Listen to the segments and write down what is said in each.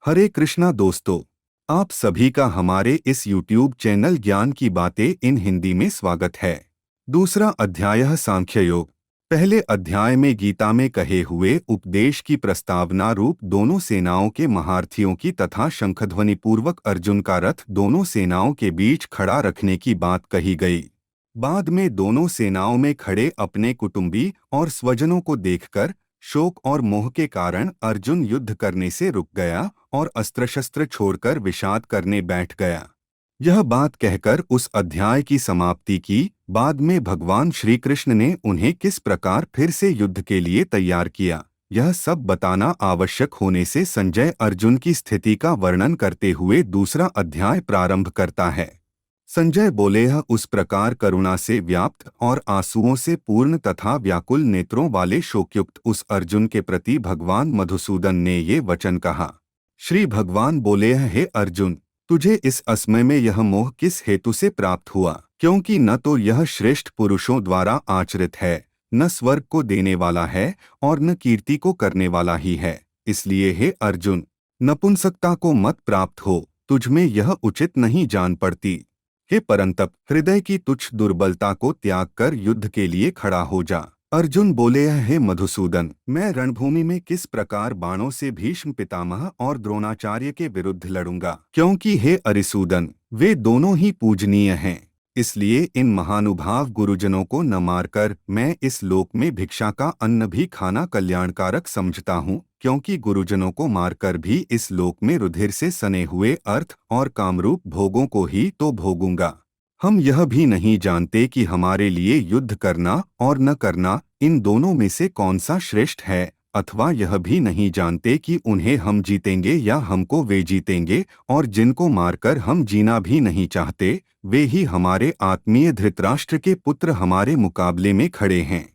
हरे कृष्णा दोस्तों, आप सभी का हमारे इस YouTube चैनल ज्ञान की बातें इन हिंदी में स्वागत है। दूसरा अध्याय है सांख्य योग। पहले अध्याय में गीता में कहे हुए उपदेश की प्रस्तावना रूप दोनों सेनाओं के महारथियों की तथा शंखध्वनि पूर्वक अर्जुन का रथ दोनों सेनाओं के बीच खड़ा रखने की बात कही गई। बाद में दोनों सेनाओं में खड़े अपने कुटुंबी और स्वजनों को देखकर शोक और मोह के कारण अर्जुन युद्ध करने से रुक गया और अस्त्र शस्त्र छोड़कर विषाद करने बैठ गया। यह बात कहकर उस अध्याय की समाप्ति की। बाद में भगवान श्री कृष्ण ने उन्हें किस प्रकार फिर से युद्ध के लिए तैयार किया, यह सब बताना आवश्यक होने से संजय अर्जुन की स्थिति का वर्णन करते हुए दूसरा अध्याय प्रारंभ करता है। संजय बोले, यह उस प्रकार करुणा से व्याप्त और आंसुओं से पूर्ण तथा व्याकुल नेत्रों वाले शोकयुक्त उस अर्जुन के प्रति भगवान मधुसूदन ने ये वचन कहा। श्री भगवान बोले, हे अर्जुन, तुझे इस असमय में यह मोह किस हेतु से प्राप्त हुआ, क्योंकि न तो यह श्रेष्ठ पुरुषों द्वारा आचरित है, न स्वर्ग को देने वाला है और न कीर्ति को करने वाला ही है। इसलिए हे अर्जुन, नपुंसकता को मत प्राप्त हो, तुझमें यह उचित नहीं जान पड़ती। हे परंतप, हृदय की तुच्छ दुर्बलता को त्याग कर युद्ध के लिए खड़ा हो जा। अर्जुन बोले, हे मधुसूदन, मैं रणभूमि में किस प्रकार बाणों से भीष्म पितामह और द्रोणाचार्य के विरुद्ध लड़ूंगा, क्योंकि हे अरिसूदन, वे दोनों ही पूजनीय हैं। इसलिए इन महानुभाव गुरुजनों को न मारकर मैं इस लोक में भिक्षा का अन्न भी खाना कल्याणकारक समझता हूँ, क्योंकि गुरुजनों को मारकर भी इस लोक में रुधिर से सने हुए अर्थ और कामरूप भोगों को ही तो भोगूंगा। हम यह भी नहीं जानते कि हमारे लिए युद्ध करना और न करना, इन दोनों में से कौन सा श्रेष्ठ है, अथवा यह भी नहीं जानते कि उन्हें हम जीतेंगे या हमको वे जीतेंगे, और जिनको मारकर हम जीना भी नहीं चाहते, वे ही हमारे आत्मीय धृतराष्ट्र के पुत्र हमारे मुकाबले में खड़े हैं।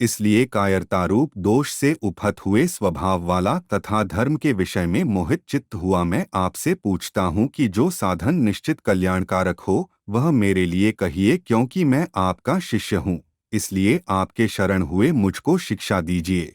इसलिए कायरतारूप दोष से उपहत हुए स्वभाव वाला तथा धर्म के विषय में मोहित चित्त हुआ मैं आपसे पूछता हूँ कि जो साधन निश्चित कल्याणकारक हो वह मेरे लिए कहिए, क्योंकि मैं आपका शिष्य हूँ। इसलिए आपके शरण हुए मुझको शिक्षा दीजिए,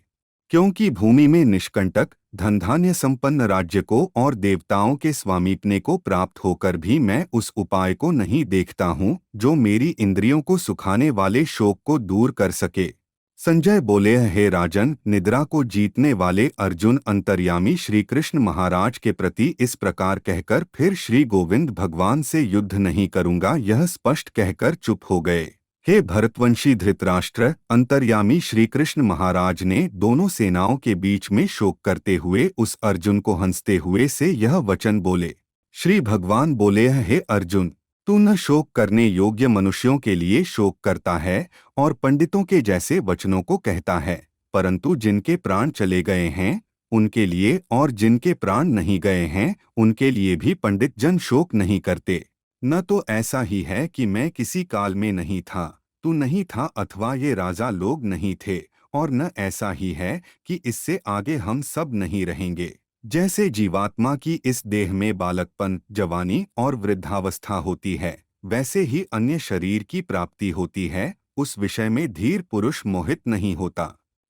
क्योंकि भूमि में निष्कंटक धन धान्य संपन्न राज्य को और देवताओं के स्वामीपने को प्राप्त होकर भी मैं उस उपाय को नहीं देखता हूँ जो मेरी इंद्रियों को सुखाने वाले शोक को दूर कर सके। संजय बोले, हे राजन, निद्रा को जीतने वाले अर्जुन अंतर्यामी श्री कृष्ण महाराज के प्रति इस प्रकार कहकर फिर श्री गोविंद भगवान से युद्ध नहीं करूंगा यह स्पष्ट कहकर चुप हो गए। हे भरतवंशी धृतराष्ट्र, अंतर्यामी श्री कृष्ण महाराज ने दोनों सेनाओं के बीच में शोक करते हुए उस अर्जुन को हंसते हुए से यह वचन बोले। श्री भगवान बोले, हे अर्जुन, तू न शोक करने योग्य मनुष्यों के लिए शोक करता है और पंडितों के जैसे वचनों को कहता है, परंतु जिनके प्राण चले गए हैं उनके लिए और जिनके प्राण नहीं गए हैं उनके लिए भी पंडित जन शोक नहीं करते। न तो ऐसा ही है कि मैं किसी काल में नहीं था, तू नहीं था, अथवा ये राजा लोग नहीं थे, और न ऐसा ही है कि इससे आगे हम सब नहीं रहेंगे। जैसे जीवात्मा की इस देह में बालकपन, जवानी और वृद्धावस्था होती है, वैसे ही अन्य शरीर की प्राप्ति होती है, उस विषय में धीर पुरुष मोहित नहीं होता।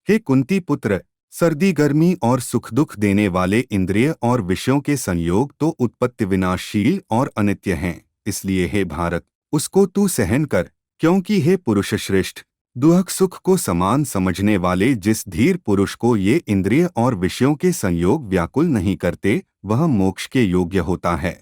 हे कुंती पुत्र, सर्दी गर्मी और सुख दुख देने वाले इंद्रिय और विषयों के संयोग तो उत्पत्ति विनाशशील और अनित्य हैं। इसलिए हे भारत, उसको तू सहन कर, क्योंकि हे पुरुष श्रेष्ठ, दुख सुख को समान समझने वाले जिस धीर पुरुष को ये इंद्रिय और विषयों के संयोग व्याकुल नहीं करते, वह मोक्ष के योग्य होता है।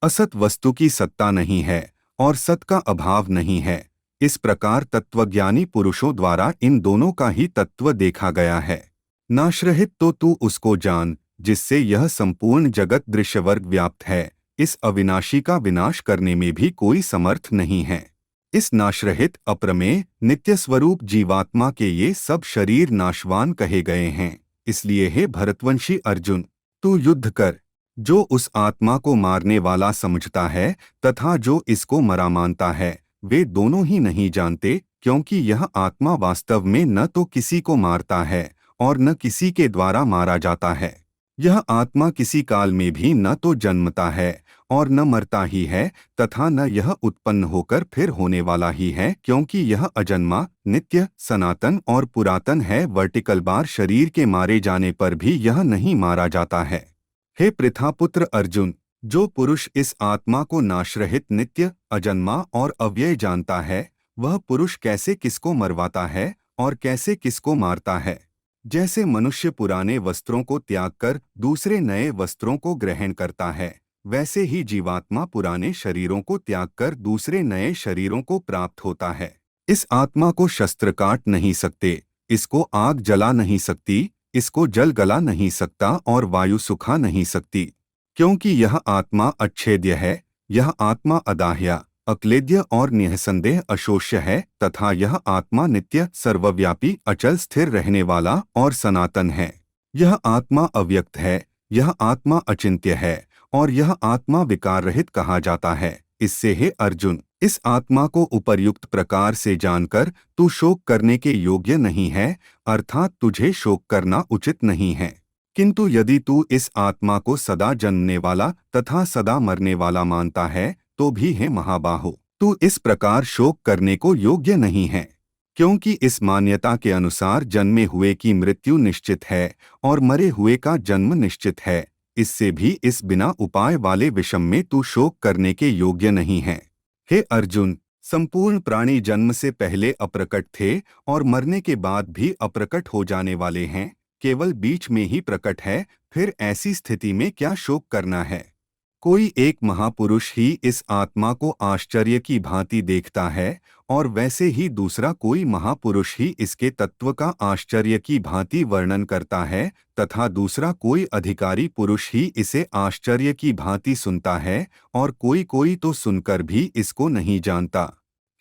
असत वस्तु की सत्ता नहीं है और सत का अभाव नहीं है। इस प्रकार तत्वज्ञानी पुरुषों द्वारा इन दोनों का ही तत्व देखा गया है। नाशरहित तो तू उसको जान जिससे यह संपूर्ण जगत दृश्यवर्ग व्याप्त है। इस अविनाशी का विनाश करने में भी कोई समर्थ नहीं है। इस नाशरहित अप्रमेय नित्य स्वरूप जीवात्मा के ये सब शरीर नाशवान कहे गए हैं। इसलिए हे भरतवंशी अर्जुन, तू युद्ध कर। जो उस आत्मा को मारने वाला समझता है तथा जो इसको मरा मानता है, वे दोनों ही नहीं जानते, क्योंकि यह आत्मा वास्तव में न तो किसी को मारता है और न किसी के द्वारा मारा जाता है। यह आत्मा किसी काल में भी न तो जन्मता है और न मरता ही है, तथा न यह उत्पन्न होकर फिर होने वाला ही है, क्योंकि यह अजन्मा, नित्य, सनातन और पुरातन है। वर्टिकल बार शरीर के मारे जाने पर भी यह नहीं मारा जाता है। हे पृथापुत्र अर्जुन, जो पुरुष इस आत्मा को नाशरहित नित्य अजन्मा और अव्यय जानता है, वह पुरुष कैसे किसको मरवाता है और कैसे किसको मारता है। जैसे मनुष्य पुराने वस्त्रों को त्याग कर दूसरे नए वस्त्रों को ग्रहण करता है, वैसे ही जीवात्मा पुराने शरीरों को त्याग कर दूसरे नए शरीरों को प्राप्त होता है। इस आत्मा को शस्त्र काट नहीं सकते, इसको आग जला नहीं सकती, इसको जल गला नहीं सकता और वायु सुखा नहीं सकती, क्योंकि यह आत्मा अच्छेद्य है। यह आत्मा अदाह्य, अक्लेद्य और निःसंदेह अशोष्य है तथा यह आत्मा नित्य, सर्वव्यापी, अचल स्थिर रहने वाला और सनातन है। यह आत्मा अव्यक्त है, यह आत्मा अचिंत्य है और यह आत्मा विकार रहित कहा जाता है। इससे हे अर्जुन, इस आत्मा को उपर्युक्त प्रकार से जानकर तू शोक करने के योग्य नहीं है, अर्थात तुझे शोक करना उचित नहीं है। किंतु यदि तू इस आत्मा को सदा जन्मने वाला तथा सदा मरने वाला मानता है, तो भी है महाबाहो, तू इस प्रकार शोक करने को योग्य नहीं है, क्योंकि इस मान्यता के अनुसार जन्मे हुए की मृत्यु निश्चित है और मरे हुए का जन्म निश्चित है। इससे भी इस बिना उपाय वाले विषम में तू शोक करने के योग्य नहीं है। हे अर्जुन, संपूर्ण प्राणी जन्म से पहले अप्रकट थे और मरने के बाद भी अप्रकट हो जाने वाले हैं, केवल बीच में ही प्रकट है। फिर ऐसी स्थिति में क्या शोक करना है। कोई एक महापुरुष ही इस आत्मा को आश्चर्य की भांति देखता है और वैसे ही दूसरा कोई महापुरुष ही इसके तत्व का आश्चर्य की भांति वर्णन करता है तथा दूसरा कोई अधिकारी पुरुष ही इसे आश्चर्य की भांति सुनता है और कोई कोई तो सुनकर भी इसको नहीं जानता।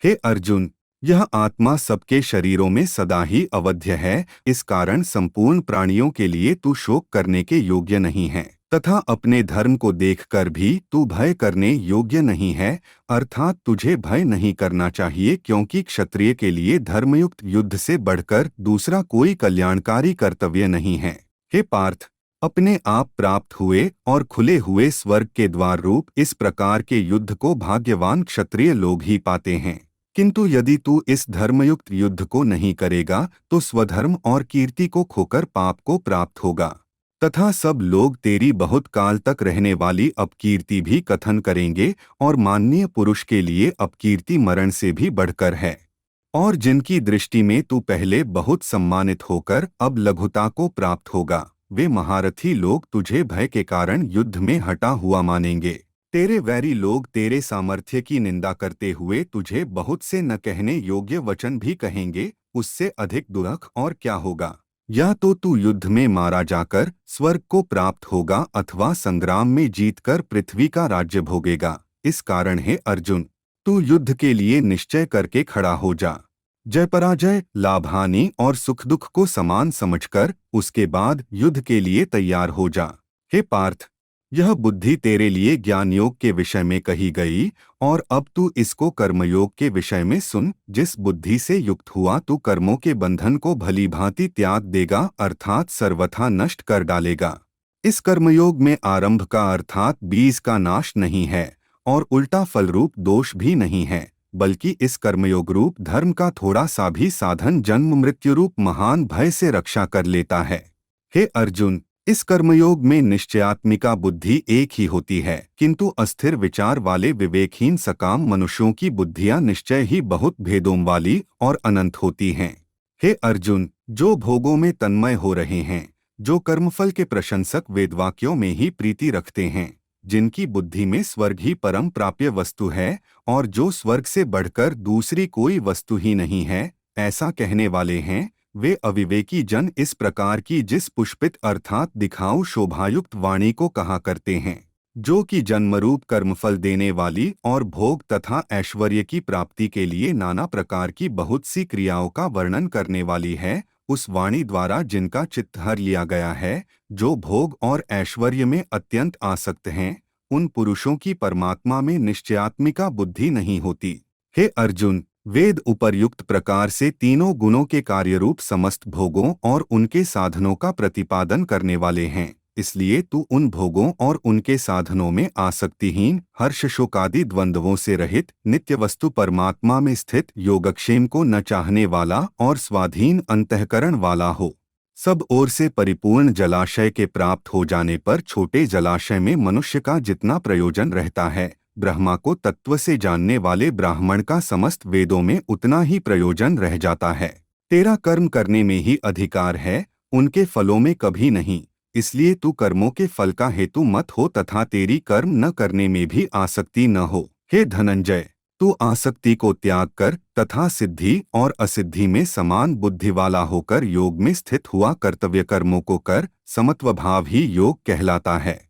हे अर्जुन, यह आत्मा सबके शरीरों में सदा ही अवध्य है, इस कारण संपूर्ण प्राणियों के लिए तू शोक करने के योग्य नहीं है तथा अपने धर्म को देखकर भी तू भय करने योग्य नहीं है, अर्थात तुझे भय नहीं करना चाहिए, क्योंकि क्षत्रिय के लिए धर्मयुक्त युद्ध से बढ़कर दूसरा कोई कल्याणकारी कर्तव्य नहीं है। हे पार्थ, अपने आप प्राप्त हुए और खुले हुए स्वर्ग के द्वार रूप इस प्रकार के युद्ध को भाग्यवान क्षत्रिय लोग ही पाते हैं। किंतु यदि तू इस धर्मयुक्त युद्ध को नहीं करेगा तो स्वधर्म और कीर्ति को खोकर पाप को प्राप्त होगा तथा सब लोग तेरी बहुत काल तक रहने वाली अपकीर्ति भी कथन करेंगे और माननीय पुरुष के लिए अपकीर्ति मरण से भी बढ़कर है। और जिनकी दृष्टि में तू पहले बहुत सम्मानित होकर अब लघुता को प्राप्त होगा, वे महारथी लोग तुझे भय के कारण युद्ध में हटा हुआ मानेंगे। तेरे वैरी लोग तेरे सामर्थ्य की निंदा करते हुए तुझे बहुत से न कहने योग्य वचन भी कहेंगे। उससे अधिक दुख और क्या होगा। या तो तू युद्ध में मारा जाकर स्वर्ग को प्राप्त होगा अथवा संग्राम में जीतकर पृथ्वी का राज्य भोगेगा। इस कारण है अर्जुन, तू युद्ध के लिए निश्चय करके खड़ा हो जा। जय पराजय, लाभ हानि और सुख दुख को समान समझकर उसके बाद युद्ध के लिए तैयार हो जा। हे पार्थ, यह बुद्धि तेरे लिए ज्ञान योग के विषय में कही गई और अब तू इसको कर्मयोग के विषय में सुन। जिस बुद्धि से युक्त हुआ तू कर्मों के बंधन को भली भांति त्याग देगा, अर्थात सर्वथा नष्ट कर डालेगा। इस कर्मयोग में आरंभ का अर्थात बीज का नाश नहीं है और उल्टा फल रूप दोष भी नहीं है, बल्कि इस कर्मयोग रूप धर्म का थोड़ा सा भी साधन जन्म मृत्यु रूप महान भय से रक्षा कर लेता है। हे अर्जुन, इस कर्मयोग में निश्चयात्मिका बुद्धि एक ही होती है, किंतु अस्थिर विचार वाले विवेकहीन सकाम मनुष्यों की बुद्धियां निश्चय ही बहुत भेदों वाली और अनंत होती हैं। हे अर्जुन, जो भोगों में तन्मय हो रहे हैं, जो कर्मफल के प्रशंसक वेदवाक्यों में ही प्रीति रखते हैं, जिनकी बुद्धि में स्वर्ग ही परम प्राप्य वस्तु है और जो स्वर्ग से बढ़कर दूसरी कोई वस्तु ही नहीं है, ऐसा कहने वाले हैं, वे अविवेकी जन इस प्रकार की जिस पुष्पित अर्थात दिखाऊ शोभायुक्त वाणी को कहा करते हैं, जो कि जन्मरूप कर्मफल देने वाली और भोग तथा ऐश्वर्य की प्राप्ति के लिए नाना प्रकार की बहुत सी क्रियाओं का वर्णन करने वाली है, उस वाणी द्वारा जिनका चित्त हर लिया गया है, जो भोग और ऐश्वर्य में अत्यंत आसक्त हैं, उन पुरुषों की परमात्मा में निश्चयात्मिका बुद्धि नहीं होती। हे अर्जुन, वेद उपर्युक्त प्रकार से तीनों गुणों के कार्यरूप समस्त भोगों और उनके साधनों का प्रतिपादन करने वाले हैं, इसलिए तू उन भोगों और उनके साधनों में आसक्तिहीन, हर्ष शोकादि द्वंद्वों से रहित, नित्य वस्तु परमात्मा में स्थित, योगक्षेम को न चाहने वाला और स्वाधीन अंतःकरण वाला हो। सब ओर से परिपूर्ण जलाशय के प्राप्त हो जाने पर छोटे जलाशय में मनुष्य का जितना प्रयोजन रहता है, ब्रह्मा को तत्व से जानने वाले ब्राह्मण का समस्त वेदों में उतना ही प्रयोजन रह जाता है। तेरा कर्म करने में ही अधिकार है, उनके फलों में कभी नहीं। इसलिए तू कर्मों के फल का हेतु मत हो तथा तेरी कर्म न करने में भी आसक्ति न हो। हे धनंजय, तू आसक्ति को त्याग कर तथा सिद्धि और असिद्धि में समान बुद्धि वाला होकर योग में स्थित हुआ कर्तव्य कर्मों को कर। समत्व भाव ही योग कहलाता है।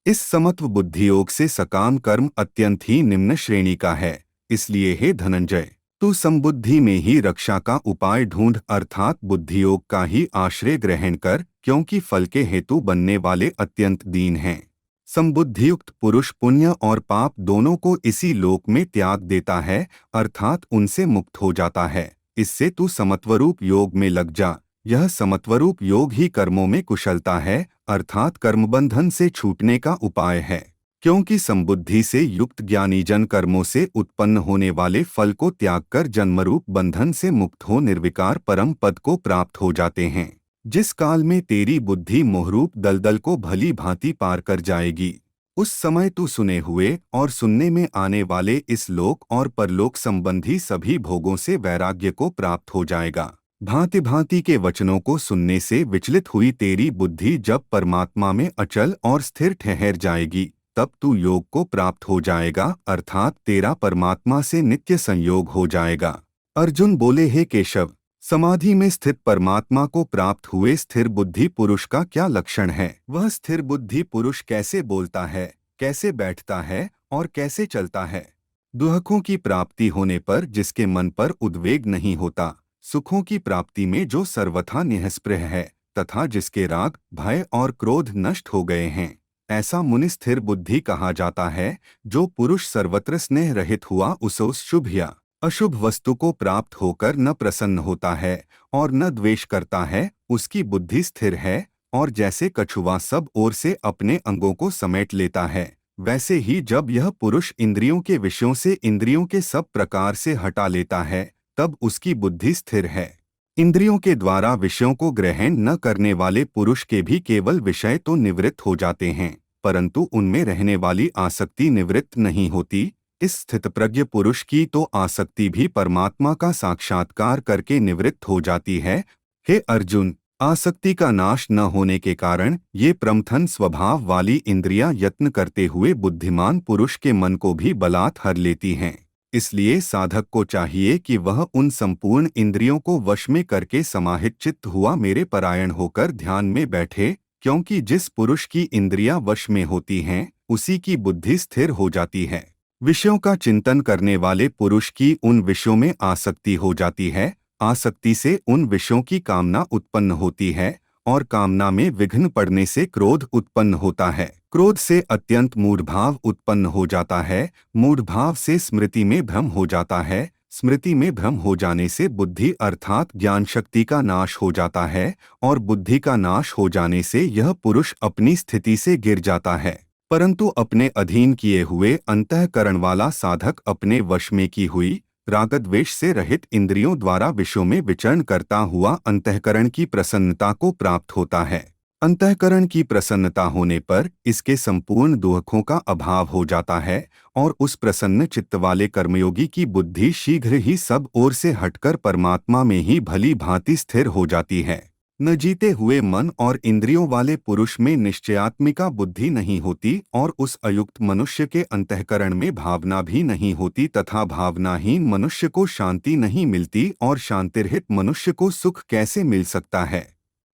इस समत्व बुद्धि योग से सकाम कर्म अत्यंत ही निम्न श्रेणी का है। इसलिए हे धनंजय, तू समबुद्धि में ही रक्षा का उपाय ढूंढ, अर्थात बुद्धि योग का ही आश्रय ग्रहण कर, क्योंकि फल के हेतु बनने वाले अत्यंत दीन हैं। समबुद्धियुक्त पुरुष पुण्य और पाप दोनों को इसी लोक में त्याग देता है, अर्थात उनसे मुक्त हो जाता है। इससे तू समत्वरूप योग में लग जा। यह समत्वरूप योग ही कर्मों में कुशलता है, अर्थात कर्मबंधन से छूटने का उपाय है। क्योंकि समबुद्धि से युक्त ज्ञानी जन कर्मों से उत्पन्न होने वाले फल को त्याग कर जन्मरूप बंधन से मुक्त हो निर्विकार परम पद को प्राप्त हो जाते हैं। जिस काल में तेरी बुद्धि मोहरूप दलदल को भली भांति पार कर जाएगी, उस समय तू सुने हुए और सुनने में आने वाले इस लोक और परलोक संबंधी सभी भोगों से वैराग्य को प्राप्त हो जाएगा। भांति भांति के वचनों को सुनने से विचलित हुई तेरी बुद्धि जब परमात्मा में अचल और स्थिर ठहर जाएगी, तब तू योग को प्राप्त हो जाएगा, अर्थात तेरा परमात्मा से नित्य संयोग हो जाएगा। अर्जुन बोले, हे केशव, समाधि में स्थित परमात्मा को प्राप्त हुए स्थिर बुद्धि पुरुष का क्या लक्षण है? वह स्थिर बुद्धि पुरुष कैसे बोलता है, कैसे बैठता है और कैसे चलता है? दुखों की प्राप्ति होने पर जिसके मन पर उद्वेग नहीं होता, सुखों की प्राप्ति में जो सर्वथा निःस्पृह है तथा जिसके राग, भय और क्रोध नष्ट हो गए हैं, ऐसा मुनि स्थिर बुद्धि कहा जाता है। जो पुरुष सर्वत्र स्नेह रहित हुआ उसे शुभ या अशुभ वस्तु को प्राप्त होकर न प्रसन्न होता है और न द्वेष करता है, उसकी बुद्धि स्थिर है। और जैसे कछुआ सब ओर से अपने अंगों को समेट लेता है, वैसे ही जब यह पुरुष इंद्रियों के विषयों से इंद्रियों के सब प्रकार से हटा लेता है, तब उसकी बुद्धि स्थिर है। इंद्रियों के द्वारा विषयों को ग्रहण न करने वाले पुरुष के भी केवल विषय तो निवृत्त हो जाते हैं, परंतु उनमें रहने वाली आसक्ति निवृत्त नहीं होती। इस स्थितप्रज्ञ पुरुष की तो आसक्ति भी परमात्मा का साक्षात्कार करके निवृत्त हो जाती है। हे अर्जुन, आसक्ति का नाश न होने के कारण ये प्रमथन स्वभाव वाली इंद्रियां यत्न करते हुए बुद्धिमान पुरुष के मन को भी बलात् हर लेती हैं। इसलिए साधक को चाहिए कि वह उन संपूर्ण इंद्रियों को वश में करके समाहित चित्त हुआ मेरे परायण होकर ध्यान में बैठे, क्योंकि जिस पुरुष की इंद्रियां वश में होती हैं, उसी की बुद्धि स्थिर हो जाती है। विषयों का चिंतन करने वाले पुरुष की उन विषयों में आसक्ति हो जाती है, आसक्ति से उन विषयों की कामना उत्पन्न होती है और कामना में विघ्न पड़ने से क्रोध उत्पन्न होता है। क्रोध से अत्यंत मूढ़भाव उत्पन्न हो जाता है, मूढ़भाव से स्मृति में भ्रम हो जाता है, स्मृति में भ्रम हो जाने से बुद्धि अर्थात ज्ञान शक्ति का नाश हो जाता है और बुद्धि का नाश हो जाने से यह पुरुष अपनी स्थिति से गिर जाता है। परंतु अपने अधीन किए हुए अंतःकरण वाला साधक अपने वश में की हुई रागद्वेष से रहित इंद्रियों द्वारा विषयों में विचरण करता हुआ अंतःकरण की प्रसन्नता को प्राप्त होता है। अंतःकरण की प्रसन्नता होने पर इसके संपूर्ण दुखों का अभाव हो जाता है और उस प्रसन्न चित्त वाले कर्मयोगी की बुद्धि शीघ्र ही सब ओर से हटकर परमात्मा में ही भली भांति स्थिर हो जाती है। न जीते हुए मन और इंद्रियों वाले पुरुष में निश्चयात्मिका बुद्धि नहीं होती और उस अयुक्त मनुष्य के अंतःकरण में भावना भी नहीं होती तथा भावनाहीन मनुष्य को शांति नहीं मिलती और शांतिरहित मनुष्य को सुख कैसे मिल सकता है?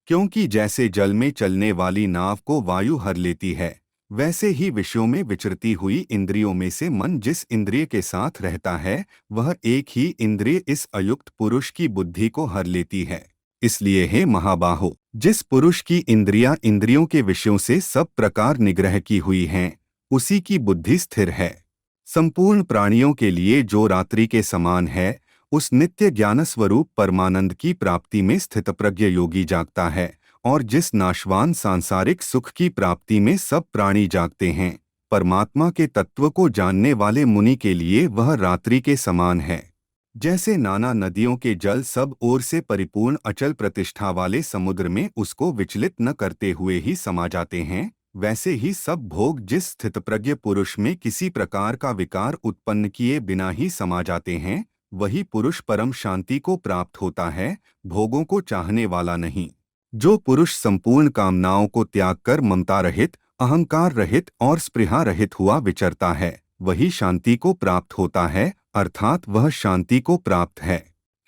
क्योंकि जैसे जल में चलने वाली नाव को वायु हर लेती है, वैसे ही विषयों में विचरती हुई इंद्रियों में से मन जिस इंद्रिय के साथ रहता है, वह एक ही इंद्रिय इस अयुक्त पुरुष की बुद्धि को हर लेती है। इसलिए हे महाबाहो, जिस पुरुष की इंद्रियां इंद्रियों के विषयों से सब प्रकार निग्रह की हुई हैं, उसी की बुद्धि स्थिर है। संपूर्ण प्राणियों के लिए जो रात्रि के समान है, उस नित्य ज्ञान स्वरूप परमानंद की प्राप्ति में स्थितप्रज्ञ योगी जागता है और जिस नाशवान सांसारिक सुख की प्राप्ति में सब प्राणी जागते हैं, परमात्मा के तत्व को जानने वाले मुनि के लिए वह रात्रि के समान है। जैसे नाना नदियों के जल सब ओर से परिपूर्ण अचल प्रतिष्ठा वाले समुद्र में उसको विचलित न करते हुए ही समा जाते हैं, वैसे ही सब भोग जिस स्थितप्रज्ञ पुरुष में किसी प्रकार का विकार उत्पन्न किए बिना ही समा जाते हैं, वही पुरुष परम शांति को प्राप्त होता है, भोगों को चाहने वाला नहीं। जो पुरुष संपूर्ण कामनाओं को त्याग कर ममता रहित, अहंकार रहित और स्पृहा रहित हुआ विचरता है, वही शांति को प्राप्त होता है, अर्थात वह शांति को प्राप्त है।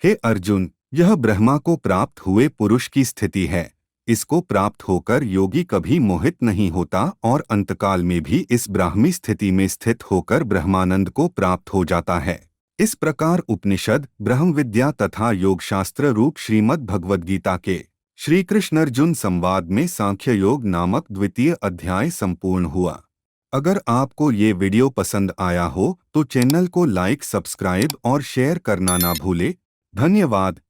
हे अर्जुन, यह ब्रह्मा को प्राप्त हुए पुरुष की स्थिति है। इसको प्राप्त होकर योगी कभी मोहित नहीं होता और अंतकाल में भी इस ब्राह्मी स्थिति में स्थित होकर ब्रह्मानंद को प्राप्त हो जाता है। इस प्रकार उपनिषद, ब्रह्म विद्या तथा योगशास्त्र रूप श्रीमद् भगवद गीता के श्री कृष्ण अर्जुन संवाद में सांख्य योग नामक द्वितीय अध्याय संपूर्ण हुआ। अगर आपको ये वीडियो पसंद आया हो तो चैनल को लाइक, सब्सक्राइब और शेयर करना ना भूले। धन्यवाद।